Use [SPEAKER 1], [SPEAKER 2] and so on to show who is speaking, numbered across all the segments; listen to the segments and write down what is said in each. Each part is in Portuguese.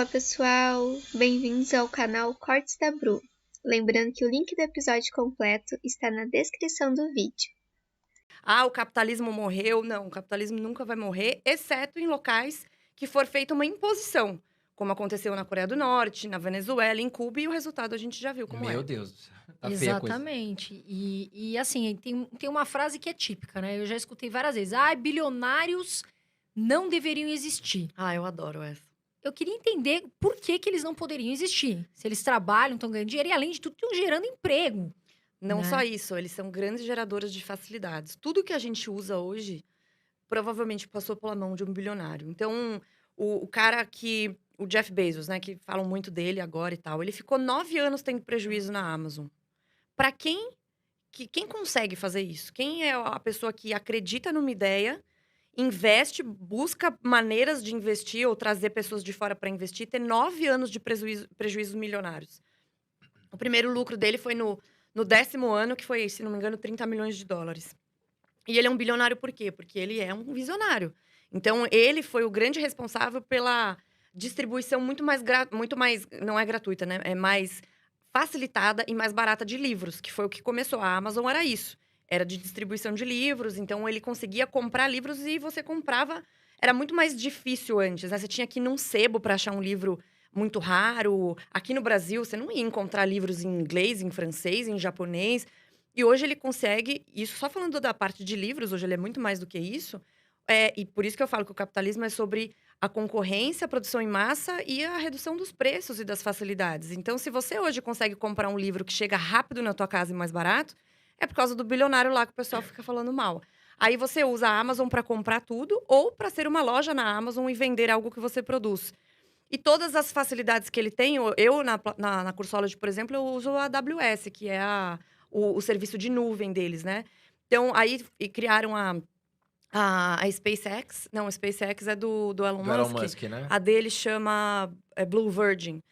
[SPEAKER 1] Fala pessoal, bem-vindos ao canal Cortes da Bru. Lembrando que o link do episódio completo está na descrição do vídeo.
[SPEAKER 2] O capitalismo morreu. Não, o capitalismo nunca vai morrer, exceto em locais que for feita uma imposição, como aconteceu na Coreia do Norte, na Venezuela, em Cuba, e o resultado a gente já viu como
[SPEAKER 3] Meu
[SPEAKER 2] é.
[SPEAKER 3] Deus do céu, tá feia a coisa.
[SPEAKER 4] Exatamente. E assim, tem uma frase que é típica, né? Eu já escutei várias vezes. Bilionários não deveriam existir.
[SPEAKER 2] Eu adoro essa.
[SPEAKER 4] Eu queria entender por que eles não poderiam existir. Se eles trabalham, estão ganhando dinheiro e, além de tudo, estão gerando emprego.
[SPEAKER 2] Não
[SPEAKER 4] Né?
[SPEAKER 2] só isso, eles são grandes geradores de facilidades. Tudo que a gente usa hoje, provavelmente passou pela mão de um bilionário. Então, o cara que... O Jeff Bezos, né, que falam muito dele agora e tal. Ele ficou 9 anos tendo prejuízo na Amazon. Para quem consegue fazer isso? Quem é a pessoa que acredita numa ideia, investe, busca maneiras de investir ou trazer pessoas de fora para investir, ter 9 anos de prejuízos milionários? O primeiro lucro dele foi no 10º ano, que foi, se não me engano, 30 milhões de dólares. E ele é um bilionário por quê? Porque ele é um visionário. Então, ele foi o grande responsável pela distribuição muito mais, não é gratuita, né? É mais facilitada e mais barata de livros, que foi o que começou. A Amazon era isso. Era de distribuição de livros, então ele conseguia comprar livros e você comprava. Era muito mais difícil antes, né? Você tinha que ir num sebo para achar um livro muito raro. Aqui no Brasil, você não ia encontrar livros em inglês, em francês, em japonês. E hoje ele consegue, isso só falando da parte de livros, hoje ele é muito mais do que isso. E por isso que eu falo que o capitalismo é sobre a concorrência, a produção em massa e a redução dos preços e das facilidades. Então, se você hoje consegue comprar um livro que chega rápido na tua casa e mais barato, é por causa do bilionário lá que o pessoal fica falando mal. Aí você usa a Amazon para comprar tudo ou para ser uma loja na Amazon e vender algo que você produz. E todas as facilidades que ele tem, eu na Cursology, por exemplo, eu uso a AWS, que é o serviço de nuvem deles, né? Então, aí criaram a SpaceX. Não, a SpaceX é do Elon
[SPEAKER 3] Do Elon
[SPEAKER 2] Musk.
[SPEAKER 3] Musk, né?
[SPEAKER 2] A dele chama Blue Virgin.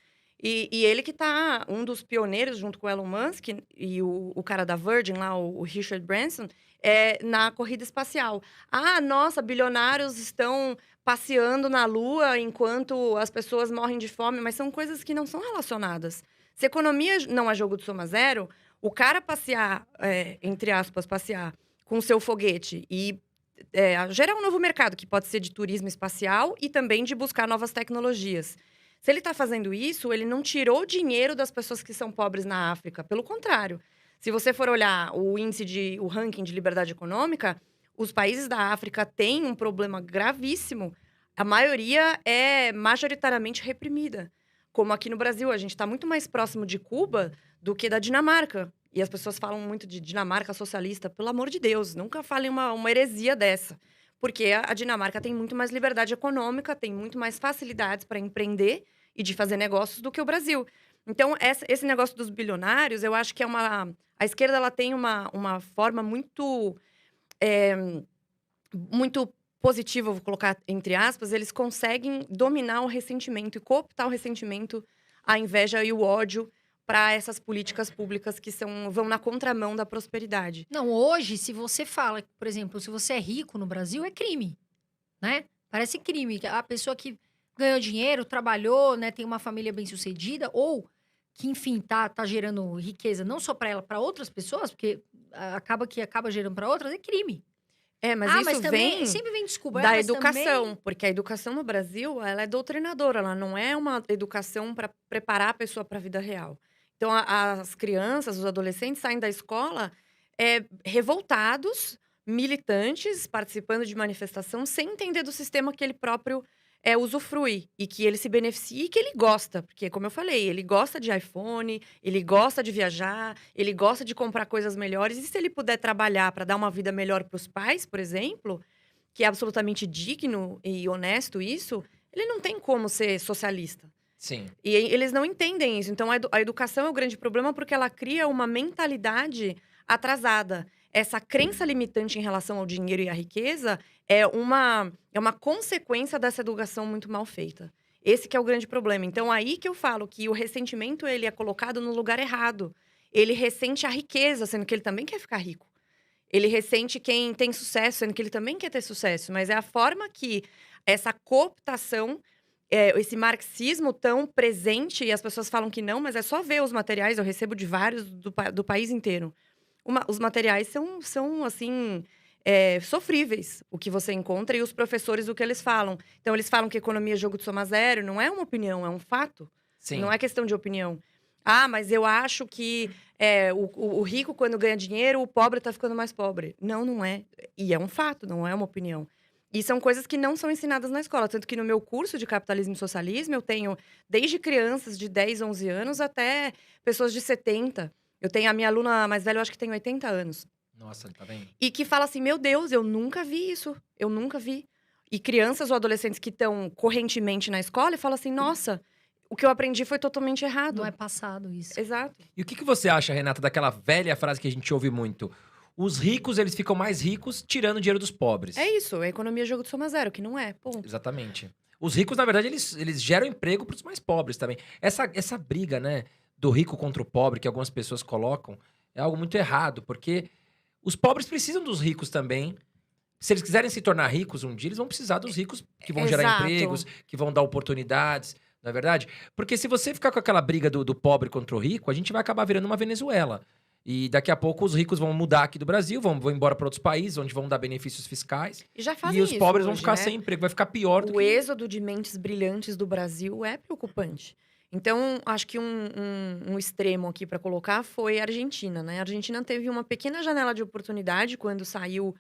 [SPEAKER 2] E ele que tá um dos pioneiros, junto com o Elon Musk e o cara da Virgin lá, o Richard Branson, na corrida espacial. Nossa, bilionários estão passeando na Lua enquanto as pessoas morrem de fome, mas são coisas que não são relacionadas. Se economia não é jogo de soma zero, o cara passear, entre aspas, passear com o seu foguete e gerar um novo mercado, que pode ser de turismo espacial e também de buscar novas tecnologias. Se ele está fazendo isso, ele não tirou dinheiro das pessoas que são pobres na África. Pelo contrário. Se você for olhar o ranking de liberdade econômica, os países da África têm um problema gravíssimo. A maioria é majoritariamente reprimida. Como aqui no Brasil, a gente está muito mais próximo de Cuba do que da Dinamarca. E as pessoas falam muito de Dinamarca socialista. Pelo amor de Deus, nunca falem uma heresia dessa. Porque a Dinamarca tem muito mais liberdade econômica, tem muito mais facilidades para empreender e de fazer negócios do que o Brasil. Então, esse negócio dos bilionários, eu acho que é uma... A esquerda, ela tem uma forma muito... muito positiva, vou colocar entre aspas. Eles conseguem dominar o ressentimento e cooptar o ressentimento, a inveja e o ódio para essas políticas públicas que vão na contramão da prosperidade.
[SPEAKER 4] Não, hoje, se você fala, por exemplo, se você é rico no Brasil, é crime, né? Parece crime. A pessoa que ganhou dinheiro, trabalhou, né, tem uma família bem-sucedida, ou que, enfim, tá gerando riqueza não só para ela, para outras pessoas, porque acaba gerando para outras, é crime.
[SPEAKER 2] Mas isso
[SPEAKER 4] mas também
[SPEAKER 2] vem
[SPEAKER 4] sempre vem desculpa.
[SPEAKER 2] da
[SPEAKER 4] mas
[SPEAKER 2] educação,
[SPEAKER 4] também...
[SPEAKER 2] porque a educação no Brasil, ela é doutrinadora, ela não é uma educação para preparar a pessoa para a vida real. Então, as crianças, os adolescentes saem da escola revoltados, militantes, participando de manifestação, sem entender do sistema que ele próprio usufrui e que ele se beneficia e que ele gosta. Porque, como eu falei, ele gosta de iPhone, ele gosta de viajar, ele gosta de comprar coisas melhores. E se ele puder trabalhar para dar uma vida melhor para os pais, por exemplo, que é absolutamente digno e honesto isso, ele não tem como ser socialista.
[SPEAKER 3] Sim.
[SPEAKER 2] E eles não entendem isso. Então, a educação é o grande problema porque ela cria uma mentalidade atrasada. Essa crença limitante em relação ao dinheiro e à riqueza é uma consequência dessa educação muito mal feita. Esse que é o grande problema. Então, aí que eu falo que o ressentimento ele é colocado no lugar errado. Ele ressente a riqueza, sendo que ele também quer ficar rico. Ele ressente quem tem sucesso, sendo que ele também quer ter sucesso. Mas é a forma que essa cooptação esse marxismo tão presente, e as pessoas falam que não, mas é só ver os materiais, eu recebo de vários do país inteiro. Os materiais são assim, sofríveis, o que você encontra, e os professores, o que eles falam. Então, eles falam que economia é jogo de soma zero, não é uma opinião, é um fato.
[SPEAKER 3] Sim.
[SPEAKER 2] Não é questão de opinião. Ah, mas eu acho que o rico, quando ganha dinheiro, o pobre tá ficando mais pobre. Não, não é. E é um fato, não é uma opinião. E são coisas que não são ensinadas na escola. Tanto que no meu curso de capitalismo e socialismo, eu tenho desde crianças de 10, 11 anos até pessoas de 70. Eu tenho a minha aluna mais velha, eu acho que tem 80 anos.
[SPEAKER 3] Nossa, tá vendo?
[SPEAKER 2] E que fala assim, meu Deus, eu nunca vi isso. Eu nunca vi. E crianças ou adolescentes que estão correntemente na escola e falam assim, nossa, o que eu aprendi foi totalmente errado.
[SPEAKER 4] Não é passado isso.
[SPEAKER 2] Exato.
[SPEAKER 3] E o que você acha, Renata, daquela velha frase que a gente ouve muito? Os ricos, eles ficam mais ricos tirando dinheiro dos pobres.
[SPEAKER 2] É isso, a economia é jogo de soma zero, que não é, ponto.
[SPEAKER 3] Exatamente. Os ricos, na verdade, eles geram emprego para os mais pobres também. Essa briga, né, do rico contra o pobre, que algumas pessoas colocam, é algo muito errado, porque os pobres precisam dos ricos também. Se eles quiserem se tornar ricos um dia, eles vão precisar dos ricos que vão gerar
[SPEAKER 2] Exato.
[SPEAKER 3] empregos, que vão dar oportunidades, não é verdade? Porque se você ficar com aquela briga do pobre contra o rico, a gente vai acabar virando uma Venezuela. E daqui a pouco os ricos vão mudar aqui do Brasil, vão embora para outros países, onde vão dar benefícios fiscais.
[SPEAKER 2] E já fazem
[SPEAKER 3] E os
[SPEAKER 2] isso
[SPEAKER 3] pobres vão
[SPEAKER 2] hoje,
[SPEAKER 3] ficar
[SPEAKER 2] né?
[SPEAKER 3] sem emprego, vai ficar pior do
[SPEAKER 2] O
[SPEAKER 3] que...
[SPEAKER 2] êxodo de mentes brilhantes do Brasil é preocupante. Então, acho que um extremo aqui para colocar foi a Argentina, né? A Argentina teve uma pequena janela de oportunidade quando saiu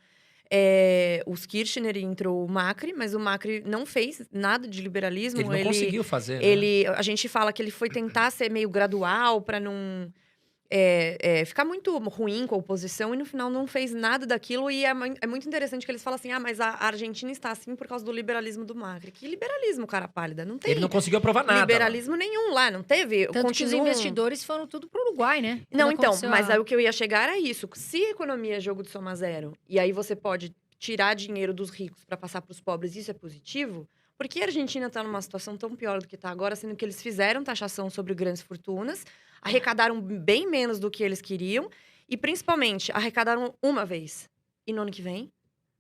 [SPEAKER 2] os Kirchner e entrou o Macri, mas o Macri não fez nada de liberalismo.
[SPEAKER 3] Ele não conseguiu fazer, né?
[SPEAKER 2] A gente fala que ele foi tentar ser meio gradual para não ficar muito ruim com a oposição, e no final não fez nada daquilo. E é muito interessante que eles falam assim, mas a Argentina está assim por causa do liberalismo do Macri. Que liberalismo, cara pálida? Não tem
[SPEAKER 3] Ele não conseguiu aprovar nada.
[SPEAKER 2] liberalismo nenhum lá, não teve.
[SPEAKER 4] Tanto que os investidores foram tudo pro Uruguai, né?
[SPEAKER 2] Não,
[SPEAKER 4] Quando
[SPEAKER 2] então,
[SPEAKER 4] aconteceu
[SPEAKER 2] mas
[SPEAKER 4] a-
[SPEAKER 2] aí o que eu ia chegar era isso. Se a economia é jogo de soma zero, e aí você pode tirar dinheiro dos ricos para passar para os pobres, isso é positivo? Por que a Argentina está numa situação tão pior do que está agora, sendo que eles fizeram taxação sobre grandes fortunas, arrecadaram bem menos do que eles queriam, e principalmente arrecadaram uma vez. E no ano que vem,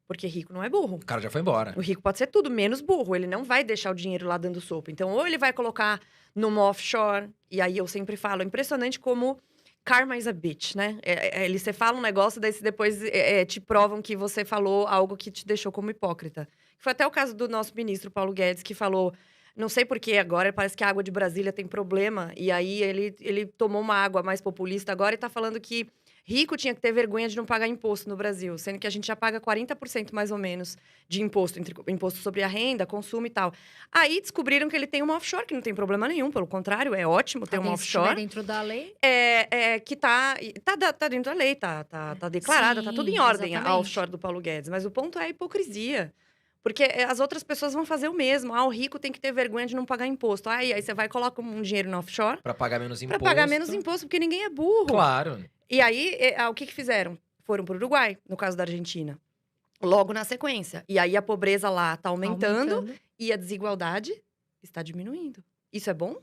[SPEAKER 2] porque rico não é burro.
[SPEAKER 3] O cara já foi embora.
[SPEAKER 2] O rico pode ser tudo, menos burro. Ele não vai deixar o dinheiro lá dando sopa. Então, ou ele vai colocar numa offshore, e aí eu sempre falo, é impressionante como karma is a bitch, né? Você fala um negócio, daí depois te provam que você falou algo que te deixou como hipócrita. Foi até o caso do nosso ministro Paulo Guedes, que falou, não sei por que agora, parece que a água de Brasília tem problema, e aí ele tomou uma água mais populista agora e tá falando que rico tinha que ter vergonha de não pagar imposto no Brasil, sendo que a gente já paga 40% mais ou menos de imposto, entre imposto sobre a renda, consumo e tal. Aí descobriram que ele tem uma offshore, que não tem problema nenhum, pelo contrário, é ótimo ter uma
[SPEAKER 4] Se estiver
[SPEAKER 2] offshore.
[SPEAKER 4] dentro da lei.
[SPEAKER 2] Que tá dentro da lei, tá declarada, tá
[SPEAKER 4] Sim,
[SPEAKER 2] tudo em ordem a
[SPEAKER 4] exatamente.
[SPEAKER 2] offshore do Paulo Guedes. Mas o ponto é a hipocrisia. Porque as outras pessoas vão fazer o mesmo. O rico tem que ter vergonha de não pagar imposto. Aí você vai e coloca um dinheiro no offshore
[SPEAKER 3] Pra pagar menos
[SPEAKER 2] pra
[SPEAKER 3] imposto.
[SPEAKER 2] pagar menos imposto, porque ninguém é burro.
[SPEAKER 3] Claro.
[SPEAKER 2] E aí, o que fizeram? Foram pro Uruguai, no caso da Argentina. Logo na sequência. E aí a pobreza lá tá aumentando. E a desigualdade está diminuindo. Isso é bom?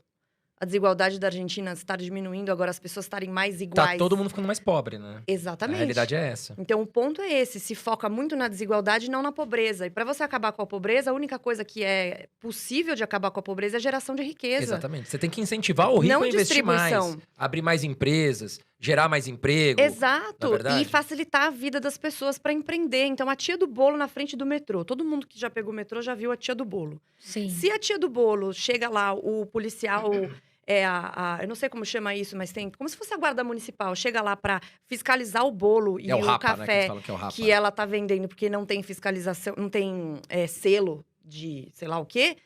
[SPEAKER 2] A desigualdade da Argentina está diminuindo, agora as pessoas estarem mais iguais.
[SPEAKER 3] Tá todo mundo ficando mais pobre, né?
[SPEAKER 2] Exatamente.
[SPEAKER 3] A realidade é essa.
[SPEAKER 2] Então, o ponto é esse. Se foca muito na desigualdade e não na pobreza. E para você acabar com a pobreza, a única coisa que é possível de acabar com a pobreza é a geração de riqueza.
[SPEAKER 3] Exatamente. Você tem que incentivar o rico
[SPEAKER 2] Não
[SPEAKER 3] a investir mais.
[SPEAKER 2] distribuição.
[SPEAKER 3] Abrir mais empresas, gerar mais emprego.
[SPEAKER 2] Exato.
[SPEAKER 3] Não é verdade?
[SPEAKER 2] E facilitar a vida das pessoas para empreender. Então, a tia do bolo na frente do metrô. Todo mundo que já pegou o metrô já viu a tia do bolo.
[SPEAKER 4] Sim.
[SPEAKER 2] Se a tia do bolo chega lá, o policial... eu não sei como chama isso, mas tem... Como se fosse a guarda municipal. Chega lá para fiscalizar o bolo e
[SPEAKER 3] É o rapa, né? Que
[SPEAKER 2] café
[SPEAKER 3] eles falam que é o rapa.
[SPEAKER 2] que ela tá vendendo, porque não tem fiscalização, não tem selo de sei lá o quê.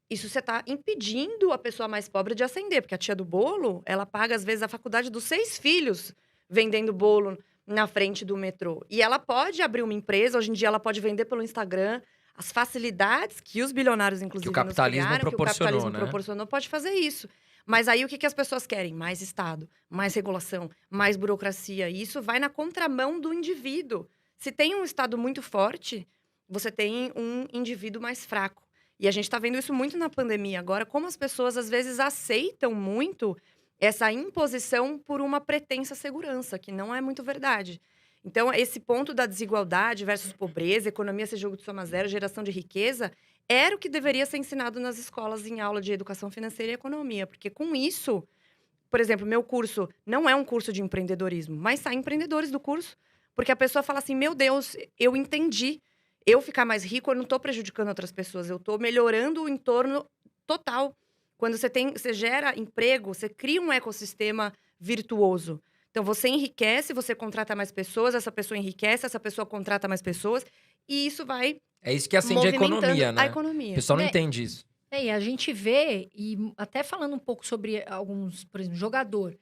[SPEAKER 2] Isso você tá impedindo a pessoa mais pobre de ascender. Porque a tia do bolo, ela paga, às vezes, a faculdade dos 6 filhos vendendo bolo na frente do metrô. E ela pode abrir uma empresa, hoje em dia ela pode vender pelo Instagram. As facilidades que os bilionários, inclusive,
[SPEAKER 3] Que o capitalismo
[SPEAKER 2] nos criaram,
[SPEAKER 3] proporcionou,
[SPEAKER 2] que o capitalismo
[SPEAKER 3] né?
[SPEAKER 2] proporcionou, pode fazer isso. Mas aí, o que as pessoas querem? Mais Estado, mais regulação, mais burocracia. E isso vai na contramão do indivíduo. Se tem um Estado muito forte, você tem um indivíduo mais fraco. E a gente está vendo isso muito na pandemia agora, como as pessoas, às vezes, aceitam muito essa imposição por uma pretensa segurança, que não é muito verdade. Então, esse ponto da desigualdade versus pobreza, economia ser jogo de soma zero, geração de riqueza, era o que deveria ser ensinado nas escolas em aula de educação financeira e economia. Porque com isso, por exemplo, meu curso não é um curso de empreendedorismo, mas saem empreendedores do curso. Porque a pessoa fala assim, meu Deus, eu entendi. Eu ficar mais rico, eu não estou prejudicando outras pessoas. Eu estou melhorando o entorno total. Quando você gera emprego, você cria um ecossistema virtuoso. Então, você enriquece, você contrata mais pessoas, essa pessoa enriquece, essa pessoa contrata mais pessoas. E isso vai
[SPEAKER 3] É isso que acende a
[SPEAKER 2] movimentando
[SPEAKER 3] economia,
[SPEAKER 2] a
[SPEAKER 3] né? O
[SPEAKER 2] economia.
[SPEAKER 3] pessoal não
[SPEAKER 4] Né?
[SPEAKER 3] entende isso.
[SPEAKER 4] E a gente vê, e até falando um pouco sobre alguns, por exemplo, jogador.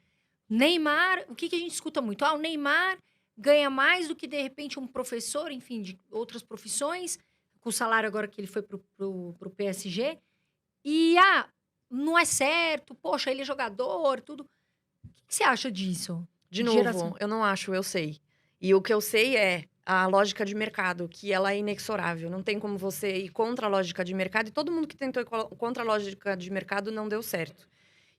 [SPEAKER 4] Neymar, o que a gente escuta muito? O Neymar ganha mais do que, de repente, um professor, enfim, de outras profissões, com o salário agora que ele foi pro PSG. E, não é certo, poxa, ele é jogador, tudo. O que você acha disso?
[SPEAKER 2] De
[SPEAKER 4] De
[SPEAKER 2] novo,
[SPEAKER 4] geração.
[SPEAKER 2] eu não acho, eu sei. E o que eu sei é a lógica de mercado, que ela é inexorável. Não tem como você ir contra a lógica de mercado. E todo mundo que tentou ir contra a lógica de mercado não deu certo.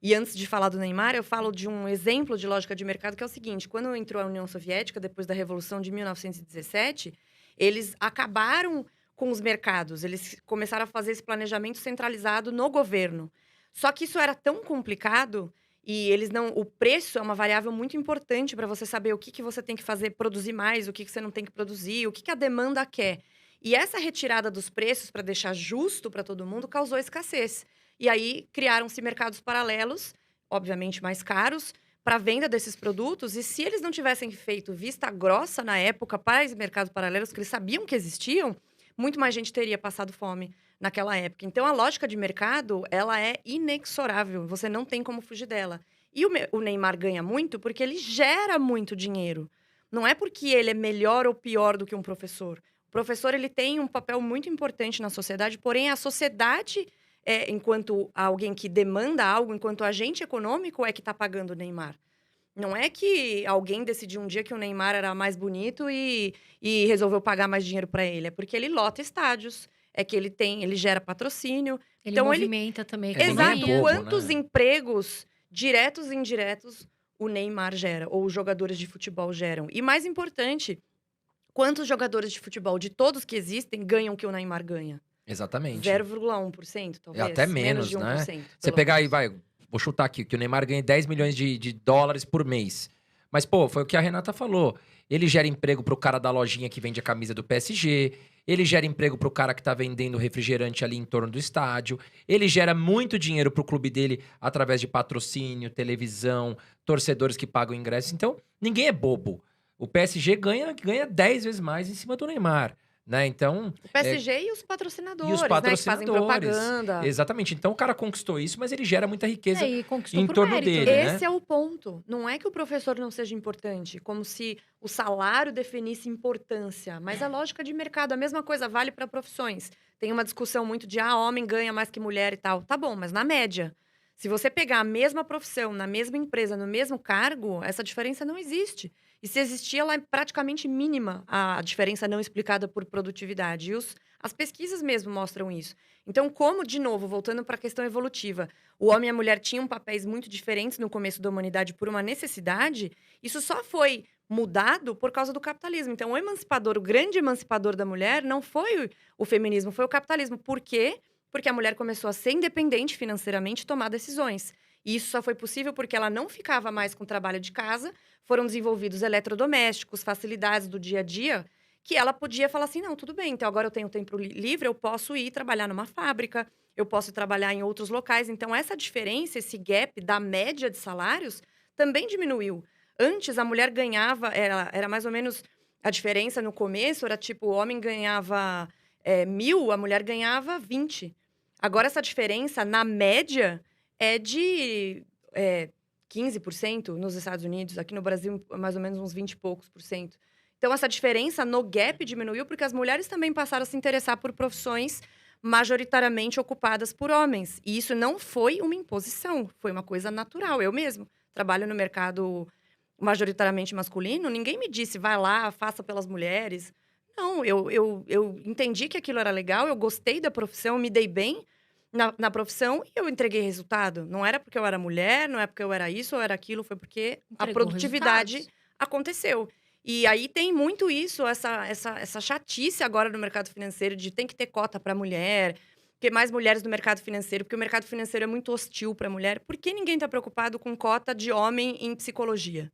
[SPEAKER 2] E antes de falar do Neymar, eu falo de um exemplo de lógica de mercado, que é o seguinte. Quando entrou a União Soviética, depois da Revolução de 1917, eles acabaram com os mercados. Eles começaram a fazer esse planejamento centralizado no governo. Só que isso era tão complicado e eles não. O preço é uma variável muito importante para você saber o que você tem que fazer, produzir mais, o que você não tem que produzir, o que a demanda quer. E essa retirada dos preços para deixar justo para todo mundo causou escassez. E aí criaram-se mercados paralelos, obviamente mais caros, para a venda desses produtos. E se eles não tivessem feito vista grossa na época para esses mercados paralelos, que eles sabiam que existiam, muito mais gente teria passado fome naquela época. Então, a lógica de mercado, ela é inexorável. Você não tem como fugir dela. E o Neymar ganha muito porque ele gera muito dinheiro. Não é porque ele é melhor ou pior do que um professor. O professor, ele tem um papel muito importante na sociedade, porém, a sociedade, enquanto alguém que demanda algo, enquanto agente econômico, é que está pagando o Neymar. Não é que alguém decidiu um dia que o Neymar era mais bonito e resolveu pagar mais dinheiro para ele. É porque ele lota estádios, é que ele gera patrocínio.
[SPEAKER 4] Ele
[SPEAKER 2] Então,
[SPEAKER 4] movimenta também a
[SPEAKER 3] Ele não é
[SPEAKER 2] Exato.
[SPEAKER 3] bobo,
[SPEAKER 2] Quantos
[SPEAKER 3] né?
[SPEAKER 2] empregos, diretos e indiretos, o Neymar gera, ou os jogadores de futebol geram. E mais importante, quantos jogadores de futebol, de todos que existem, ganham o que o Neymar ganha?
[SPEAKER 3] Exatamente.
[SPEAKER 2] 0,1%, talvez.
[SPEAKER 3] Até menos,
[SPEAKER 2] de 1%.
[SPEAKER 3] né? Você
[SPEAKER 2] pelo
[SPEAKER 3] pegar
[SPEAKER 2] menos.
[SPEAKER 3] aí, vai, vou chutar aqui, que o Neymar ganha 10 milhões de dólares por mês. Mas, pô, foi o que a Renata falou. Ele gera emprego pro cara da lojinha que vende a camisa do PSG. Ele gera emprego pro cara que tá vendendo refrigerante ali em torno do estádio. Ele gera muito dinheiro pro clube dele através de patrocínio, televisão, torcedores que pagam ingressos. Então, ninguém é bobo. O PSG ganha 10 vezes mais em cima do Neymar, né? Então,
[SPEAKER 2] O PSG e os patrocinadores,
[SPEAKER 3] e os
[SPEAKER 2] né? Que fazem
[SPEAKER 3] patrocinadores.
[SPEAKER 2] propaganda.
[SPEAKER 3] Exatamente. Então o cara conquistou isso, mas ele gera muita riqueza
[SPEAKER 4] E conquistou
[SPEAKER 3] em
[SPEAKER 4] por
[SPEAKER 3] torno
[SPEAKER 4] mérito,
[SPEAKER 3] dele,
[SPEAKER 4] né?
[SPEAKER 3] né?
[SPEAKER 2] Esse é o ponto. Não é que o professor não seja importante, como se o salário definisse importância. Mas a lógica de mercado, a mesma coisa vale para profissões. Tem uma discussão muito de, homem ganha mais que mulher e tal. Tá bom, mas na média. Se você pegar a mesma profissão, na mesma empresa, no mesmo cargo, essa diferença não existe. E se existir, ela é praticamente mínima, a diferença não explicada por produtividade. E as pesquisas mesmo mostram isso. Então, como, de novo, voltando para a questão evolutiva, o homem e a mulher tinham papéis muito diferentes no começo da humanidade por uma necessidade, isso só foi mudado por causa do capitalismo. Então, o grande emancipador da mulher não foi o feminismo, foi o capitalismo. Por quê? Porque a mulher começou a ser independente financeiramente e tomar decisões. E isso só foi possível porque ela não ficava mais com o trabalho de casa, foram desenvolvidos eletrodomésticos, facilidades do dia a dia, que ela podia falar assim, não, tudo bem, então agora eu tenho tempo livre, eu posso ir trabalhar numa fábrica, eu posso trabalhar em outros locais. Então, essa diferença, esse gap da média de salários, também diminuiu. Antes, a mulher ganhava, era mais ou menos, a diferença no começo era tipo, o homem ganhava 1.000, a mulher ganhava 20. Agora, essa diferença, na média, é de 15% nos Estados Unidos. Aqui no Brasil, mais ou menos uns 20 e poucos por cento. Então, essa diferença no gap diminuiu porque as mulheres também passaram a se interessar por profissões majoritariamente ocupadas por homens. E isso não foi uma imposição, foi uma coisa natural. Eu mesmo trabalho no mercado majoritariamente masculino, ninguém me disse, vai lá, faça pelas mulheres. Não, eu entendi que aquilo era legal, eu gostei da profissão, me dei bem na profissão e eu entreguei resultado. Não era porque eu era mulher, não é porque eu era isso ou era aquilo, foi porque a
[SPEAKER 4] Entregou
[SPEAKER 2] produtividade
[SPEAKER 4] resultados.
[SPEAKER 2] aconteceu. E aí tem muito isso, essa chatice agora no mercado financeiro de tem que ter cota para mulher. que mais mulheres no mercado financeiro, porque o mercado financeiro é muito hostil para a mulher. Por que ninguém está preocupado com cota de homem em psicologia?